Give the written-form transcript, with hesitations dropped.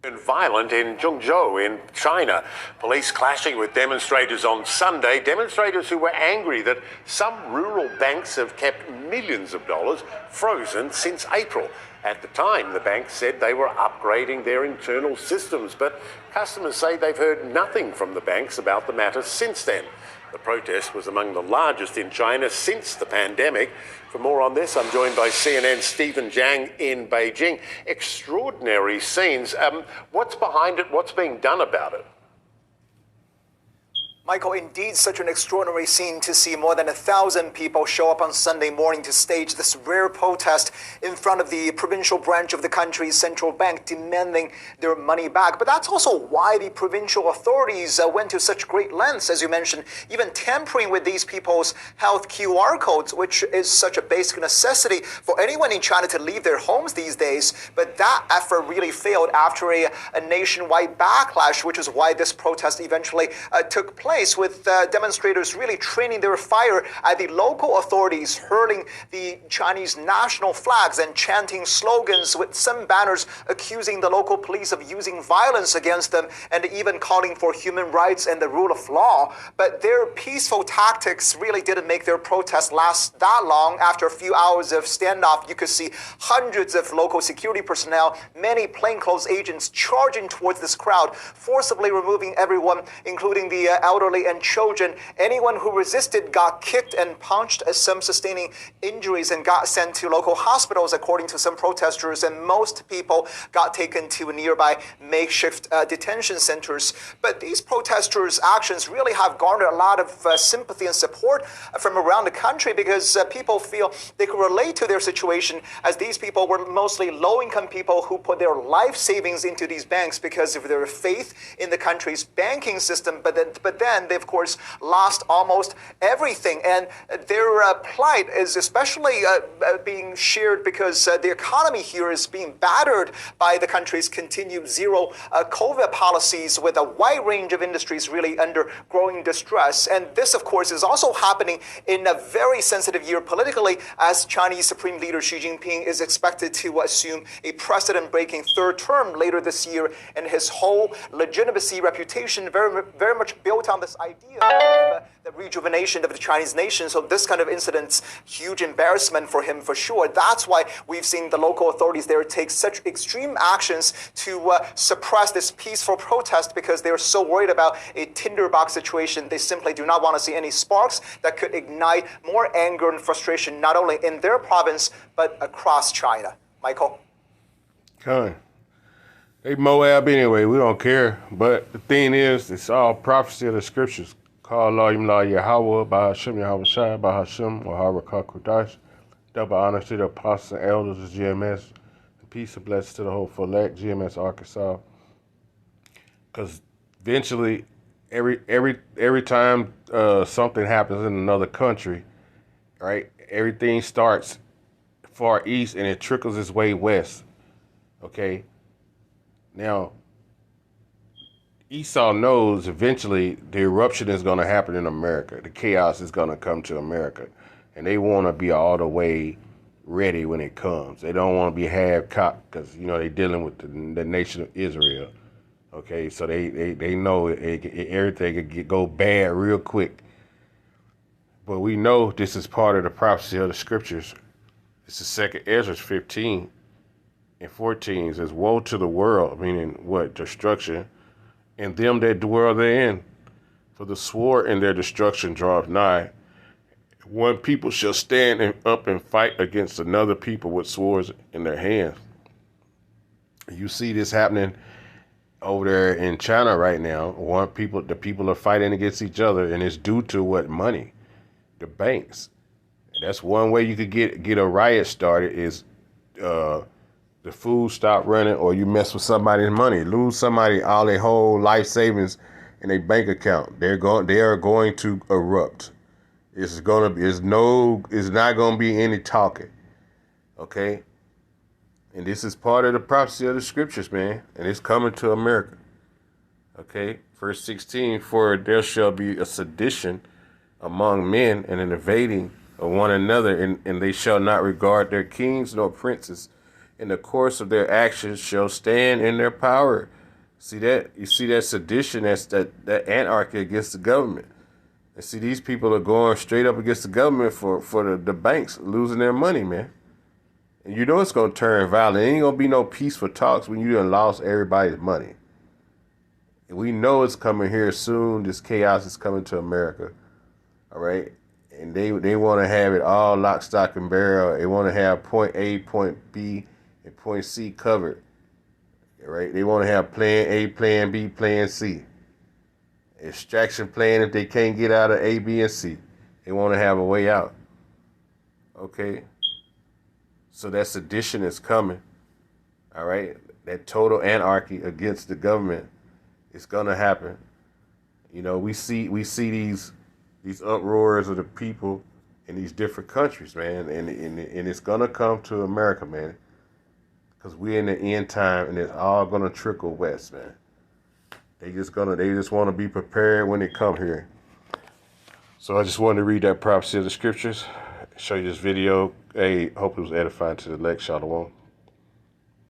Violent in Zhengzhou in China. Police clashing with demonstrators on Sunday. Demonstrators who were angry that some rural banks have kept millions of dollars frozen since April. At the time, the banks said they were upgrading their internal systems, but customers say they've heard nothing from the banks about the matter since then. The protest was among the largest in China since the pandemic. For more on this, I'm joined by CNN's Stephen Zhang in Beijing. Extraordinary scenes. What's behind it? What's being done about it? Michael, indeed such an extraordinary scene to see more than 1,000 people show up on Sunday morning to stage this rare protest in front of the provincial branch of the country's central bank demanding their money back. But that's also why the provincial authorities went to such great lengths, as you mentioned, even tampering with these people's health QR codes, which is such a basic necessity for anyone in China to leave their homes these days. But that effort really failed after a nationwide backlash, which is why this protest eventually took place, with demonstrators really training their fire at the local authorities, hurling the Chinese national flags and chanting slogans, with some banners accusing the local police of using violence against them and even calling for human rights and the rule of law. But their peaceful tactics really didn't make their protest last that long. After a few hours of standoff, you could see hundreds of local security personnel, many plainclothes agents charging towards this crowd, forcibly removing everyone, including the elderly and children. Anyone who resisted got kicked and punched, some sustaining injuries and got sent to local hospitals, according to some protesters, and most people got taken to nearby makeshift detention centers. But these protesters' actions really have garnered a lot of sympathy and support from around the country, because people feel they can relate to their situation, as these people were mostly low-income people who put their life savings into these banks because of their faith in the country's banking system. But then they, of course, lost almost everything. And their plight is especially being shared because the economy here is being battered by the country's continued zero COVID policies, with a wide range of industries really under growing distress. And this, of course, is also happening in a very sensitive year politically, as Chinese Supreme Leader Xi Jinping is expected to assume a precedent-breaking third term later this year, and his whole legitimacy reputation very much built on this idea of the rejuvenation of the Chinese nation. So this kind of incident's huge embarrassment for him, for sure. That's why we've seen the local authorities there take such extreme actions to suppress this peaceful protest, because they're so worried about a tinderbox situation. They simply do not want to see any sparks that could ignite more anger and frustration, not only in their province, but across China. Michael? Okay. They Moab anyway, we don't care. But the thing is, it's all prophecy of the scriptures. Call Allah Yahweh, by Hashem Yahweh Shai, by Hashem, or Harakah Kudash. Double honor to the apostles and elders of GMS. And peace and blessings to the whole select GMS Arkansas. Because eventually, every time something happens in another country, right, everything starts far east and it trickles its way west. Okay? Now, Esau knows eventually the eruption is going to happen in America. The chaos is going to come to America. And they want to be all the way ready when it comes. They don't want to be half-cocked because, you know, they're dealing with the nation of Israel. Okay, so they know everything could go bad real quick. But we know this is part of the prophecy of the scriptures. This is 2 Ezra 15 and 14. It says, woe to the world, meaning what? Destruction. And them that dwell therein, for the sword in their destruction draweth nigh. One people shall stand up and fight against another people with swords in their hands. You see this happening over there in China right now. The people are fighting against each other, and it's due to what? Money, the banks. And that's one way you could get a riot started, is the food stop running, or you mess with somebody's money, lose somebody all their whole life savings in a bank account. They are going to erupt. It's not going to be any talking. Okay? And this is part of the prophecy of the scriptures, man. And it's coming to America. Okay? Verse 16, for there shall be a sedition among men, and an invading of one another, and they shall not regard their kings nor princes, in the course of their actions shall stand in their power. See that? You see that sedition, that anarchy against the government. And see, these people are going straight up against the government for the banks losing their money, man. And you know it's going to turn violent. It ain't going to be no peaceful talks when you done lost everybody's money. And we know it's coming here soon. This chaos is coming to America. All right? And they want to have it all lock, stock, and barrel. They want to have point A, point B, and point C covered. All right? They want to have plan A, plan B, plan C. Extraction plan if they can't get out of A, B, and C. They want to have a way out. Okay? So that sedition is coming. All right? That total anarchy against the government is going to happen. You know, we see these uproars of the people in these different countries, man, and it's going to come to America, man, because we're in the end time, and it's all going to trickle west, man. They just want to be prepared when they come here. So I just wanted to read that prophecy of the scriptures, show you this video. Hey, hope it was edifying to the elect. Shalom.